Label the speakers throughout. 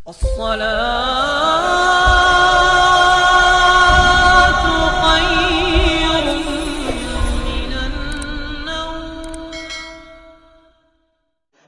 Speaker 1: الصلاة خير من النوم۔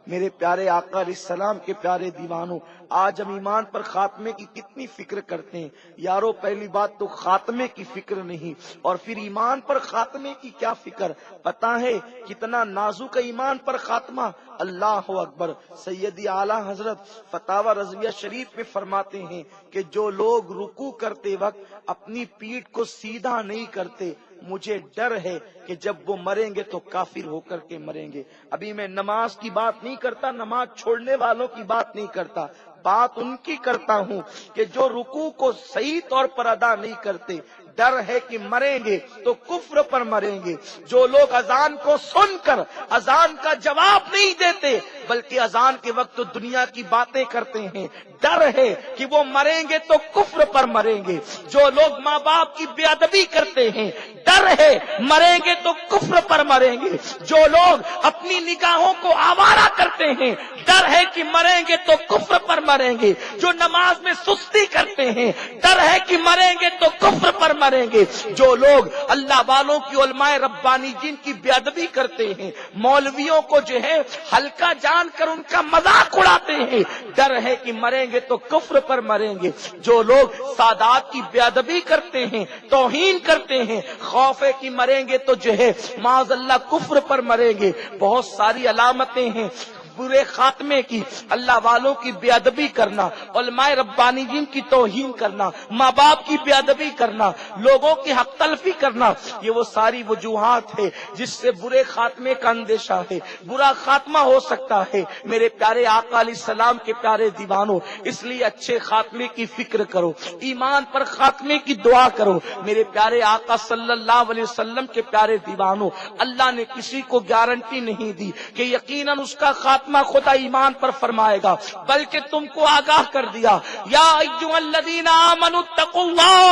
Speaker 2: میرے پیارے آقا علیہ السلام کے پیارے دیوانوں، آج ہم ایمان پر خاتمے کی کتنی فکر کرتے ہیں یارو۔ پہلی بات تو خاتمے کی فکر نہیں، اور پھر ایمان پر خاتمے کی کیا فکر۔ پتہ ہے کتنا نازک ایمان پر خاتمہ۔ اللہ اکبر۔ سیدی اعلیٰ حضرت فتاوی رضویہ شریف میں فرماتے ہیں کہ جو لوگ رکوع کرتے وقت اپنی پیٹھ کو سیدھا نہیں کرتے، مجھے ڈر ہے کہ جب وہ مریں گے تو کافر ہو کر کے مریں گے۔ ابھی میں نماز کی بات نہیں کرتا، نماز چھوڑنے والوں کی بات نہیں کرتا، بات ان کی کرتا ہوں کہ جو رکوع کو صحیح طور پر ادا نہیں کرتے، ڈر ہے کہ مریں گے تو کفر پر مریں گے۔ جو لوگ اذان کو سن کر اذان کا جواب نہیں دیتے بلکہ اذان کے وقت تو دنیا کی باتیں کرتے ہیں، ڈر ہے کہ وہ مریں گے تو کفر پر مریں گے۔ جو لوگ ماں باپ کی بے ادبی کرتے ہیں، ڈر ہے مریں گے تو کفر پر مریں گے۔ جو لوگ اپنی نگاہوں کو آوارہ کرتے ہیں، ڈر ہے کہ مریں گے تو کفر پر مریں گے۔ جو نماز میں سستی کرتے ہیں، ڈر ہے کہ مریں گے تو کفر پر مریں گے۔ جو لوگ اللہ والوں کی علماء ربانی جن کی بے ادبی کرتے ہیں، مولویوں کو جو ہے ہلکا جان کر ان کا مذاق اڑاتے ہیں، ڈر ہے کہ مریں گے تو کفر پر مریں گے۔ جو لوگ سادات کی بے ادبی کرتے ہیں، توہین کرتے ہیں، خوف ہے کہ مریں گے تو جو ہے معاذ اللہ کفر پر مریں گے۔ بہت ساری علامتیں ہیں برے خاتمے کی۔ اللہ والوں کی بے ادبی کرنا، علماء ربانی جن کی توہین کرنا، ماں باپ کی بے ادبی کرنا، لوگوں کی حق تلفی کرنا، یہ وہ ساری وجوہات ہے جس سے برے خاتمے کا اندیشہ ہے، برا خاتمہ ہو سکتا ہے۔ میرے پیارے آقا علیہ السلام کے پیارے دیوانوں، اس لیے اچھے خاتمے کی فکر کرو، ایمان پر خاتمے کی دعا کرو۔ میرے پیارے آقا صلی اللہ علیہ وسلم کے پیارے دیوانوں، اللہ نے کسی کو گارنٹی نہیں دی کہ یقیناً اس کا خاتمہ خدا ایمان پر فرمائے گا، بلکہ تم کو آگاہ کر دیا، یا ایھا الذین آمنوا اتقوا اللہ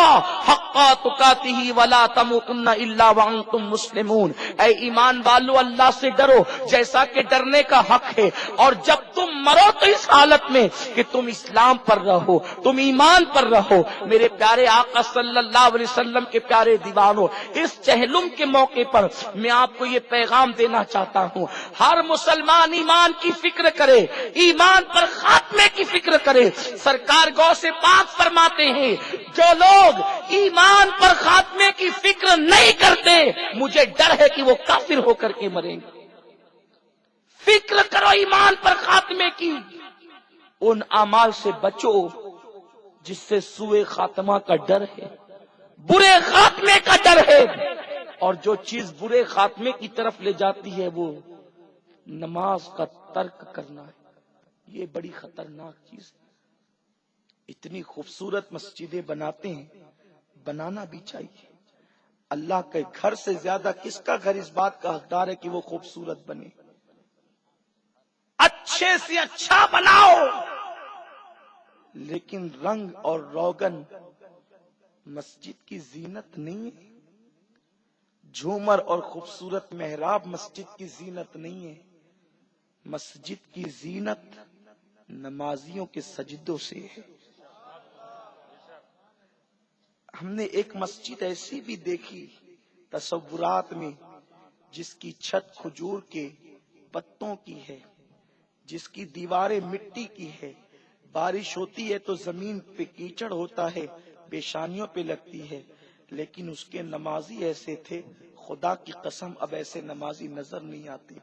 Speaker 2: حق تقاتہ ولا تموتن الا وانتم مسلمون۔ اے ایمان والو، اللہ سے ڈرو جیسا کہ ڈرنے کا حق ہے، اور جب تم مرو تو اس حالت میں کہ تم اسلام پر رہو، تم ایمان پر رہو۔ میرے پیارے آقا صلی اللہ علیہ وسلم کے پیارے دیوانوں، اس چہلم کے موقع پر میں آپ کو یہ پیغام دینا چاہتا ہوں، ہر مسلمان ایمان کی فکر کرے، ایمان پر خاتمے کی فکر کرے۔ سرکار غوث پاک فرماتے ہیں، جو لوگ ایمان پر خاتمے کی فکر نہیں کرتے، مجھے ڈر ہے کہ وہ کافر ہو کر کے مریں گے۔ فکر کرو ایمان پر خاتمے کی، ان اعمال سے بچو جس سے سوء خاتمہ کا ڈر ہے، برے خاتمے کا ڈر ہے۔ اور جو چیز برے خاتمے کی طرف لے جاتی ہے وہ نماز کا ترک کرنا ہے۔ یہ بڑی خطرناک چیز ہے۔ اتنی خوبصورت مسجدیں بناتے ہیں، بنانا بھی چاہیے۔ اللہ کے گھر سے زیادہ کس کا گھر اس بات کا حقدار ہے کہ وہ خوبصورت بنے؟ اچھے سے اچھا بناؤ، لیکن رنگ اور روغن مسجد کی زینت نہیں ہے، جھومر اور خوبصورت محراب مسجد کی زینت نہیں ہے۔ مسجد کی زینت نمازیوں کے سجدوں سے ہے۔ ہم نے ایک مسجد ایسی بھی دیکھی تصورات میں، جس کی چھت کھجور کے پتوں کی ہے، جس کی دیواریں مٹی کی ہے، بارش ہوتی ہے تو زمین پہ کیچڑ ہوتا ہے، پیشانیوں پہ لگتی ہے، لیکن اس کے نمازی ایسے تھے، خدا کی قسم اب ایسے نمازی نظر نہیں آتے۔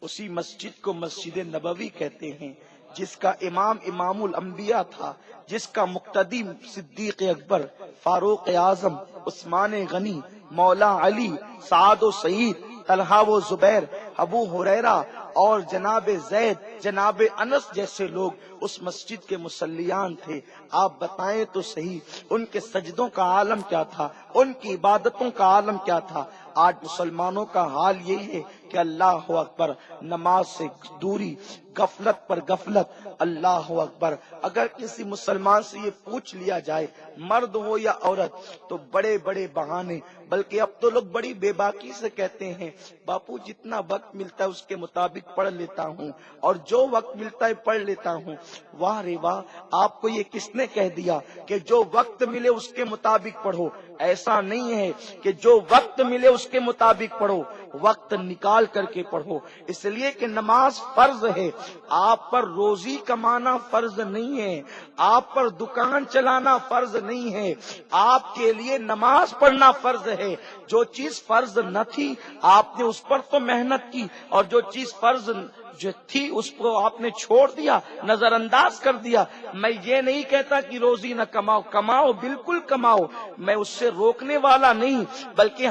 Speaker 2: اسی مسجد کو مسجد نبوی کہتے ہیں، جس کا امام امام الانبیاء تھا، جس کا مقتدی صدیق اکبر، فاروق اعظم، عثمان غنی، مولا علی، سعد و سعید، طلحہ و زبیر، ابو ہریرہ اور جناب زید، جناب انس جیسے لوگ اس مسجد کے مصلیان تھے۔ آپ بتائیں تو صحیح، ان کے سجدوں کا عالم کیا تھا، ان کی عبادتوں کا عالم کیا تھا۔ آج مسلمانوں کا حال یہی ہے کہ اللہ اکبر، نماز سے دوری، غفلت پر غفلت۔ اللہ اکبر، اگر کسی مسلمان سے یہ پوچھ لیا جائے، مرد ہو یا عورت، تو بڑے بڑے بہانے، بلکہ اب تو لوگ بڑی بے باکی سے کہتے ہیں، باپو جتنا وقت ملتا ہے اس کے مطابق پڑھ لیتا ہوں، اور جو وقت ملتا ہے پڑھ لیتا ہوں۔ واہ رے واہ، آپ کو یہ کس نے کہہ دیا کہ جو وقت ملے اس کے مطابق پڑھو؟ ایسا نہیں ہے کہ جو وقت ملے اس کے مطابق پڑھو، وقت نکال کر کے پڑھو، اس لیے کہ نماز فرض ہے۔ آپ پر روزی کمانا فرض نہیں ہے، آپ پر دکان چلانا فرض نہیں ہے، آپ کے لیے نماز پڑھنا فرض ہے۔ جو چیز فرض نہ تھی آپ نے اس پر تو محنت کی، اور جو چیز فرض جو تھی اس کو آپ نے چھوڑ دیا، نظر انداز کر دیا۔ میں یہ نہیں کہتا کہ روزی نہ کماؤ، کماؤ، بالکل کماؤ، میں اس سے روکنے والا نہیں، بلکہ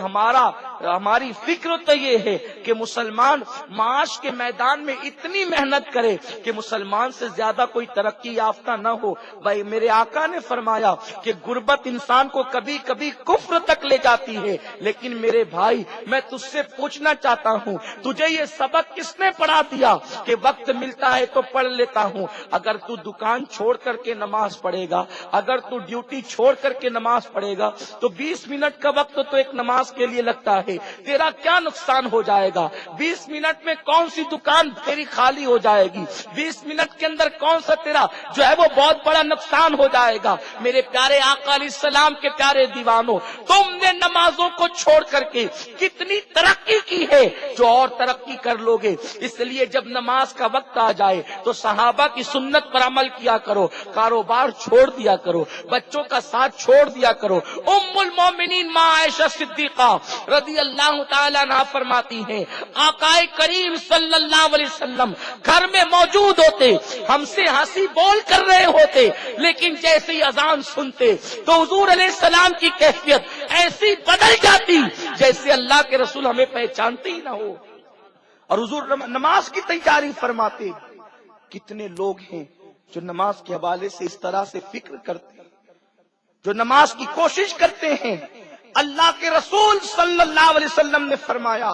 Speaker 2: ہماری فکر تو یہ ہے کہ مسلمان معاش کے میدان میں اتنی محنت کرے کہ مسلمان سے زیادہ کوئی ترقی یافتہ نہ ہو۔ بھائی میرے آقا نے فرمایا کہ غربت انسان کو کبھی کبھی کفر تک لے جاتی ہے، لیکن میرے بھائی میں تجھ سے پوچھنا چاہتا ہوں، تجھے یہ سبق کس نے پڑھا دیا کہ وقت ملتا ہے تو پڑھ لیتا ہوں؟ اگر تو دکان چھوڑ کر کے نماز پڑھے گا، اگر تو ڈیوٹی چھوڑ کر کے نماز پڑھے گا تو 20 منٹ کا وقت تو ایک نماز کے لیے لگتا ہے، تیرا کیا نقصان ہو جائے گا؟ 20 منٹ میں کون سی دکان تیری خالی ہو جائے گی؟ 20 منٹ کے اندر کون سا تیرا جو ہے وہ بہت بڑا نقصان ہو جائے گا؟ میرے پیارے آقا علیہ السلام کے پیارے دیوانوں، تم نے نمازوں کو چھوڑ کر کے کتنی ترقی کی ہے جو اور ترقی کر لوگے۔ اس لیے جب نماز کا وقت آ جائے تو صحابہ کی سنت پر عمل کیا کرو، کاروبار چھوڑ دیا کرو، بچوں کا ساتھ چھوڑ دیا کرو۔ ام المومنین ماں عائشہ صدیقہ رضی اللہ تعالیٰ عنہا فرماتی ہیں، آقا کریم صلی اللہ علیہ وسلم گھر میں موجود ہوتے، ہم سے ہنسی بول کر رہے ہوتے، لیکن جیسے ہی اذان سنتے تو حضور علیہ السلام کی کیفیت ایسی بدل جاتی جیسے اللہ کے رسول ہمیں پہچانتے ہی نہ ہو، اور حضور نماز کی تیاری فرماتے۔ کتنے لوگ ہیں جو نماز کے حوالے سے اس طرح سے فکر کرتے ہیں، جو نماز کی کوشش کرتے ہیں۔ اللہ کے رسول صلی اللہ علیہ وسلم نے فرمایا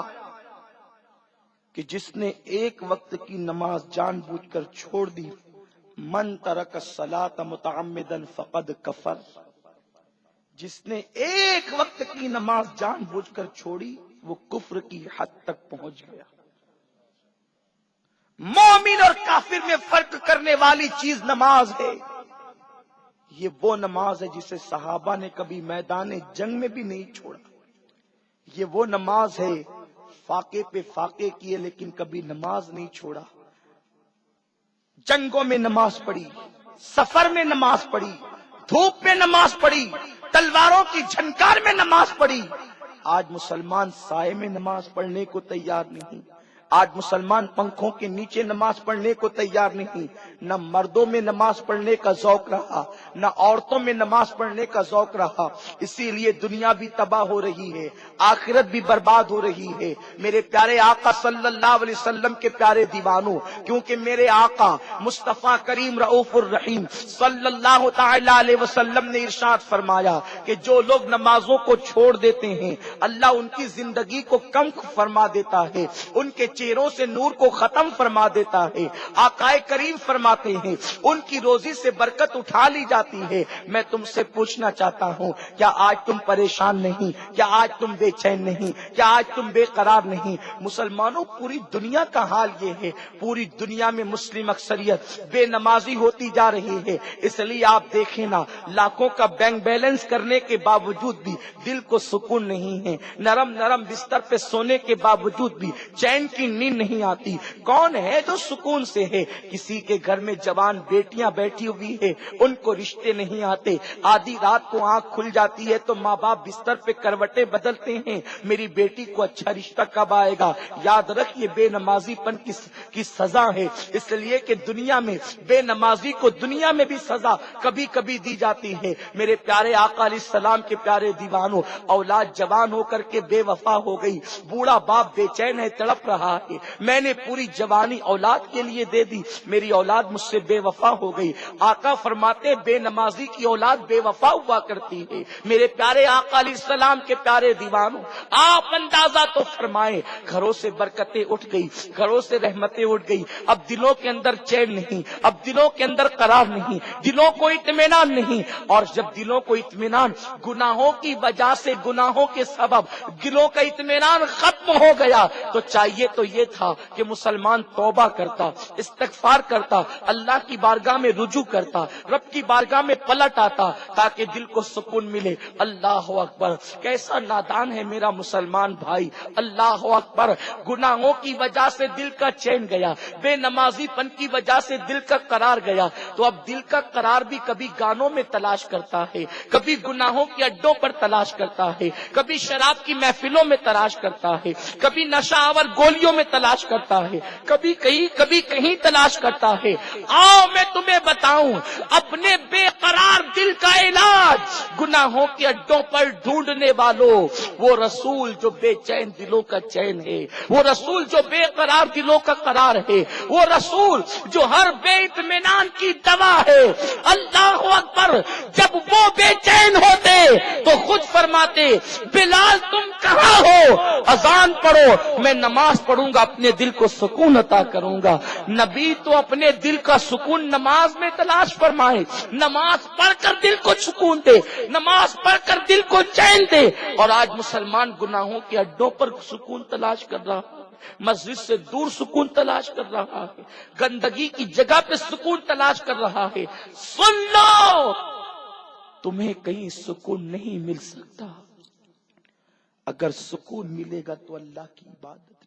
Speaker 2: کہ جس نے ایک وقت کی نماز جان بوجھ کر چھوڑ دی، من ترک الصلاۃ متعمدا فقد کفر، جس نے ایک وقت کی نماز جان بوجھ کر چھوڑی وہ کفر کی حد تک پہنچ گیا۔ مومن اور کافر میں فرق کرنے والی چیز نماز ہے۔ یہ وہ نماز ہے جسے صحابہ نے کبھی میدان جنگ میں بھی نہیں چھوڑا۔ یہ وہ نماز ہے، فاقے پہ فاقے کیے لیکن کبھی نماز نہیں چھوڑا۔ جنگوں میں نماز پڑھی، سفر میں نماز پڑھی، دھوپ میں نماز پڑھی، تلواروں کی جھنکار میں نماز پڑھی۔ آج مسلمان سائے میں نماز پڑھنے کو تیار نہیں، آج مسلمان پنکھوں کے نیچے نماز پڑھنے کو تیار نہیں۔ نہ مردوں میں نماز پڑھنے کا ذوق رہا، نہ عورتوں میں نماز پڑھنے کا ذوق رہا۔ اسی لیے دنیا بھی تباہ ہو رہی ہے، آخرت بھی برباد ہو رہی ہے۔ میرے پیارے آقا صلی اللہ علیہ وسلم کے پیارے دیوانوں، کیونکہ میرے آقا مصطفیٰ کریم رؤوف الرحیم صلی اللہ تعالی علیہ وسلم نے ارشاد فرمایا کہ جو لوگ نمازوں کو چھوڑ دیتے ہیں اللہ ان کی زندگی کو کم فرما دیتا ہے، ان کے چہروں سے نور کو ختم فرما دیتا ہے۔ آقا کریم فرماتے ہیں ان کی روزی سے برکت اٹھا لی جاتی ہے۔ میں تم سے پوچھنا چاہتا ہوں، کیا آج تم پریشان نہیں؟ کیا آج تم بے چین نہیں؟ کیا آج تم بے قرار نہیں؟ مسلمانوں، پوری دنیا کا حال یہ ہے، پوری دنیا میں مسلم اکثریت بے نمازی ہوتی جا رہی ہے۔ اس لیے آپ دیکھیں نا، لاکھوں کا بینک بیلنس کرنے کے باوجود بھی دل کو سکون نہیں ہے، نرم نرم بستر پہ سونے کے باوجود بھی چین کی نیند نہیں آتی۔ کون ہے جو سکون سے ہے؟ کسی کے گھر میں جوان بیٹیاں بیٹھی ہوئی ہے، ان کو رشتے نہیں آتے، آدھی رات کو آنکھ کھل جاتی ہے تو ماں باپ بستر پہ کروٹیں بدلتے ہیں، میری بیٹی کو اچھا رشتہ کب آئے گا؟ یاد رکھ، یہ بے نمازی پن کی سزا ہے۔ اس لیے کہ دنیا میں بے نمازی کو دنیا میں بھی سزا کبھی کبھی دی جاتی ہے۔ میرے پیارے آقا علیہ السلام کے پیارے دیوانوں، اولاد جوان ہو کر کے بے وفا ہو گئی، بوڑھا باپ بے چین ہے، تڑپ رہا ہے، میں نے پوری جوانی اولاد کے لیے دے دی، میری اولاد مجھ سے بے وفا ہو گئی۔ آقا فرماتے بے نمازی کی اولاد بے وفا ہوا کرتی ہے۔ میرے پیارے آقا علیہ السلام کے پیارے دیوانوں، آپ اندازہ تو فرمائیں، گھروں سے برکتیں اٹھ گئی، گھروں سے رحمتیں اٹھ گئی، اب دلوں کے اندر چین نہیں، اب دلوں کے اندر قرار نہیں، دلوں کو اطمینان نہیں۔ اور جب دلوں کو اطمینان گناہوں کی وجہ سے، گناہوں کے سبب دلوں کا اطمینان ختم ہو گیا تو چاہیے تو تو یہ تھا کہ مسلمان توبہ کرتا، استغفار کرتا، اللہ کی بارگاہ میں رجوع کرتا، رب کی بارگاہ میں پلٹ آتا تاکہ دل کو سکون ملے۔ اللہ اکبر، کیسا نادان ہے میرا مسلمان بھائی۔ اللہ اکبر، گناہوں کی وجہ سے دل کا چین گیا، بے نمازی پن کی وجہ سے دل کا قرار گیا، تو اب دل کا قرار بھی کبھی گانوں میں تلاش کرتا ہے، کبھی گناہوں کے اڈوں پر تلاش کرتا ہے، کبھی شراب کی محفلوں میں تلاش کرتا ہے، کبھی نشہ آور گولیوں میں تلاش کرتا ہے، کبھی کہیں تلاش کرتا ہے۔ آؤ میں تمہیں بتاؤں اپنے بے قرار دل کا علاج، گناہوں کے اڈوں پر ڈھونڈنے والوں، وہ رسول جو بے چین دلوں کا چین ہے، وہ رسول جو بے قرار دلوں کا قرار ہے، وہ رسول جو ہر بے اطمینان کی دوا ہے۔ اللہ اکبر، جب وہ بے چین ہوتے تو خود فرماتے بلال تم کہاں ہو، اذان پڑھو میں نماز پڑھوں گا، اپنے دل کو سکون عطا کروں گا۔ نبی تو اپنے دل کا سکون نماز میں تلاش فرمائے، نماز پڑھ کر دل کو سکون دے، نماز پڑھ کر دل کو چین دے۔ اور آج مسلمان گناہوں کے اڈوں پر سکون تلاش کر رہا ہے، مسجد سے دور سکون تلاش کر رہا ہے، گندگی کی جگہ پہ سکون تلاش کر رہا ہے۔ سن لو، تمہیں کہیں سکون نہیں مل سکتا، اگر سکون ملے گا تو اللہ کی عبادت